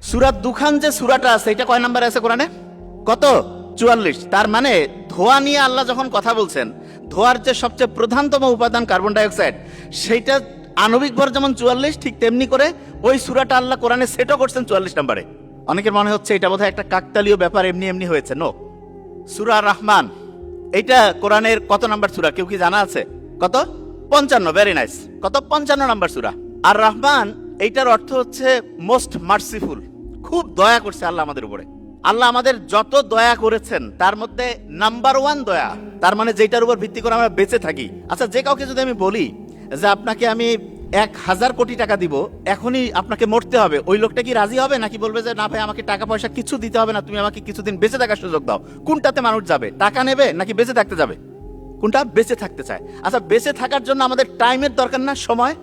সূরা দুখান যে সূরাটা আছে এটা কয় নম্বরে আছে কোরআনে? কত? 44। তার মানে ধোঁয়া নিয়ে আল্লাহ যখন কথা বলছেন, ধোঁয়ার যে সবচেয়ে প্রধানতম উপাদান কার্বন ডাইঅক্সাইড, সেইটা আণবিক ভর যেমন 44, ঠিক তেমনি করে ওই সূরাটা আল্লাহ কোরআনে সেটও করছেন 44 নম্বরে। অনেকের মনে হচ্ছে এটা বোধহয় একটা কাকতালীয় ব্যাপার, এমনি এমনি হয়েছে। নো, সূরা রহমান এইটা কোরআনের কত নাম্বার সূরা কেউ কি জানা আছে? কত? 55। Very nice. কত? 55 নাম্বার সূরা। আর রহমান এইটার অর্থ হচ্ছে মোস্ট মার্সিফুল, খুব দয়া করছে আল্লাহ আমাদের উপরে। আল্লাহ আমাদের যত দয়া করেছেন তার মধ্যে নাম্বার 1 দয়া, তার মানে যেটার উপর ভিত্তি করে আমরা বেঁচে থাকি। আচ্ছা, যে কাউকে যদি আমি বলি যে আপনাকে আমি 1000 কোটি টাকা দিব, এখনই আপনাকে মরতে হবে, ওই লোকটা কি রাজি হবে, নাকি বলবে যে না ভাই আমাকে টাকা পয়সা কিছু দিতে হবে না, তুমি আমাকে কিছুদিন বেঁচে থাকার সুযোগ দাও? কোনটাতে মানুষ যাবে? টাকা নেবে নাকি বেঁচে থাকতে যাবে? কোনটা? বেঁচে থাকতে চায়। আচ্ছা, বেঁচে থাকার জন্য আমাদের টাইমের দরকার না, সময়?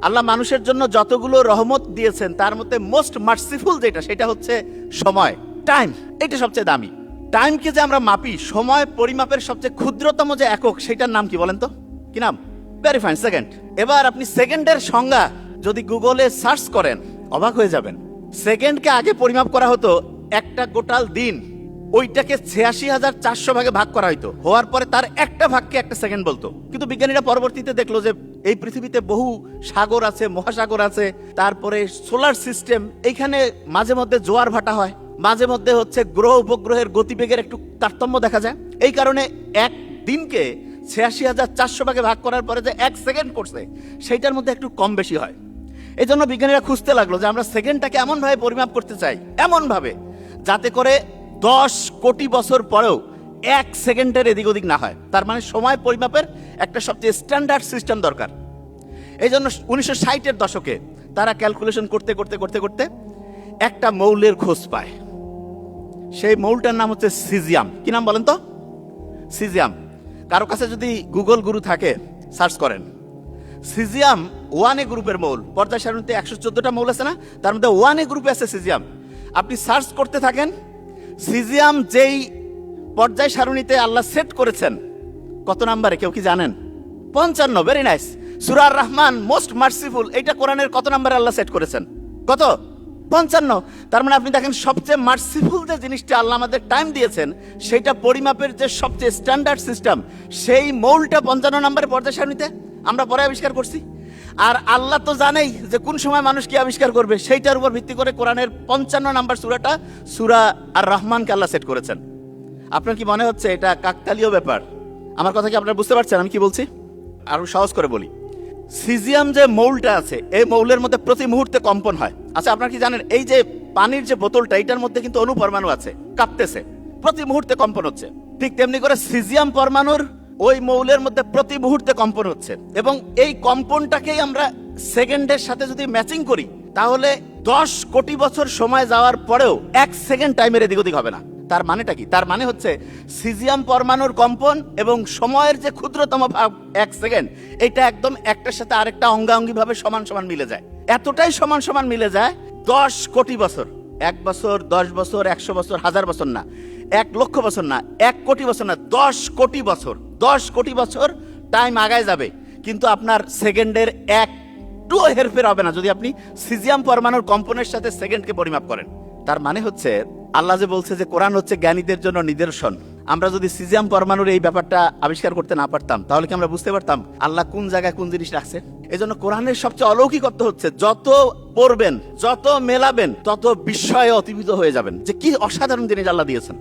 আল্লাহ মানুষের জন্য যতগুলো রহমত দিয়েছেন তার মধ্যে মোস্ট মার্সিফুল যেটা, সেটা হচ্ছে সময়, টাইম। এটা সবচেয়ে দামি। টাইমকে যে আমরা মাপি, সময় পরিমাপের সবচেয়ে ক্ষুদ্রতম যে একক, সেটার নাম কি বলেন তো? কি নাম? Very fine, second. এবার আপনি সেকেন্ডের সংজ্ঞা যদি গুগলে সার্চ করেন অবাক হয়ে যাবেন। সেকেন্ডকে আগে পরিমাপ করা হতো একটা গোটাল দিন, ওইটাকে 86,400 ভাগে ভাগ করা হইতো, হওয়ার পরে তার একটা ভাগকে একটা সেকেন্ড বলতো। কিন্তু বিজ্ঞানীরা পরবর্তীতে দেখলো যে এই পৃথিবীতে বহু সাগর আছে, মহাসাগর আছে, তারপরে সোলার সিস্টেম, এইখানে মাঝে মধ্যে জোয়ার ভাটা হয়, মাঝে মধ্যে হচ্ছে গ্রহ উপগ্রহের গতিবেগের একটু তারতম্য দেখা যায়। এই কারণে এক দিনকে 86,400 ভাগে ভাগ করার পরে যে এক সেকেন্ড করছে, সেইটার মধ্যে একটু কম বেশি হয়। এই জন্য বিজ্ঞানীরা খুঁজতে লাগলো যে আমরা সেকেন্ডটাকে এমনভাবে পরিমাপ করতে চাই, এমনভাবে যাতে করে 10 কোটি বছর পরেও এক সেকেন্ডের এদিক ওদিক না হয়। তার মানে সময় পরিমাপের একটা সবচেয়ে স্ট্যান্ডার্ড সিস্টেম দরকার। এই জন্য 1960-এর দশকে তারা ক্যালকুলেশন করতে করতে করতে করতে একটা মৌলের খোঁজ পায়। সেই মৌলটার নাম হচ্ছে সিজিয়াম। কি নাম বলেন তো? সিজিয়াম। কারো কাছে যদি গুগল গুরু থাকে, সার্চ করেন সিজিয়াম 1A গ্রুপের মৌল। পর্যায় সারণীতে 114টা মৌল আছে না, তার মধ্যে 1A গ্রুপে আছে সিজিয়াম। আপনি সার্চ করতে থাকেন, সিজিয়াম যেই পর্যায় সারণীতে আল্লাহ সেট করেছেন, কত নাম্বারে কেউ কি জানেন? 55। Very nice. Surah Rahman most merciful, এইটা কোরআনের কত নাম্বারে আল্লাহ সেট করেছেন? কত? 55। তার মানে আপনি দেখেন সবচেয়ে মার্সিফুল যে জিনিসটা আল্লাহ আমাদের টাইম দিয়েছেন, সেটা পরিমাপের যে সবচেয়ে স্ট্যান্ডার্ড সিস্টেম, সেই মৌলটা 55 নম্বরে পর্যায় সারণীতে আমরা পরে আবিষ্কার করছি। আর আল্লাহ তো জানেই যে কোন সময় মানুষ কি আবিষ্কার করবে, সেইটার উপর ভিত্তি করে কোরআনের 55 নম্বর সূরাটা, সূরা আর রহমানকে আল্লাহ সেট করেছেন। আপনার কি মনে হচ্ছে এটা কাকতালীয় ব্যাপার? আমার কথা কি আপনারা বুঝতে পারছেন আমি কি বলছি? আরো সহজ করে বলি, সিজিয়াম যে মৌলটা আছে, এই মৌলের মধ্যে প্রতি মুহূর্তে কম্পন হয়। আচ্ছা, আপনারা কি জানেন এই যে পানির যে বোতলটা, এটার মধ্যে কিন্তু অণুপরমাণু আছে, কাঁপতেছে, প্রতি মুহূর্তে কম্পন হচ্ছে। ঠিক তেমনি করে সিজিয়াম পরমাণুর ওই মৌলের মধ্যে প্রতি মুহূর্তে কম্পন হচ্ছে। এবং এই কম্পনটাকেই আমরা সেকেন্ডের সাথে যদি ম্যাচিং করি, তাহলে 10 কোটি বছর সময় যাওয়ার পরেও এক সেকেন্ড টাইমের এদিক ওদিক হবে না। তার মানেটা কি? তার মানে হচ্ছে সিজিয়াম পরমাণুর কম্পন এবং সময়ের যে ক্ষুদ্রতম ভাগ এক সেকেন্ড, এটা একদম একটার সাথে আরেকটা অঙ্গাঙ্গি ভাবে সমান সমান মিলে যায়। এতটাই সমান সমান মিলে যায় 10 কোটি বছর। 1 বছর, 10 বছর, 100 বছর, 1000 বছর না, 1 লক্ষ বছর না, 1 কোটি বছর না, 10 কোটি বছর। 10 কোটি বছর টাইম আগায় যাবে, কিন্তু আপনার সেকেন্ডের একটু হেরফের হবে না যদি আপনি সিজিয়াম পরমাণুর কম্পনের সাথে সেকেন্ডকে পরিমাপ করেন। তার মানে হচ্ছে আল্লাহ যে বলছে যে কোরআন হচ্ছে জ্ঞানীদের জন্য নিদর্শন, আমরা যদি সিজিয়াম পরমাণুর এই ব্যাপারটা আবিষ্কার করতে না পারতাম, তাহলে কি আমরা বুঝতে পারতাম আল্লাহ কোন জায়গায় কোন জিনিস রাখছে? এই জন্য কোরআনের সবচেয়ে অলৌকিকত্ব হচ্ছে যত পড়বেন, যত মেলাবেন, তত বিস্ময়ে অতিভূত হয়ে যাবেন যে কি অসাধারণ জিনিস আল্লাহ দিয়েছেন।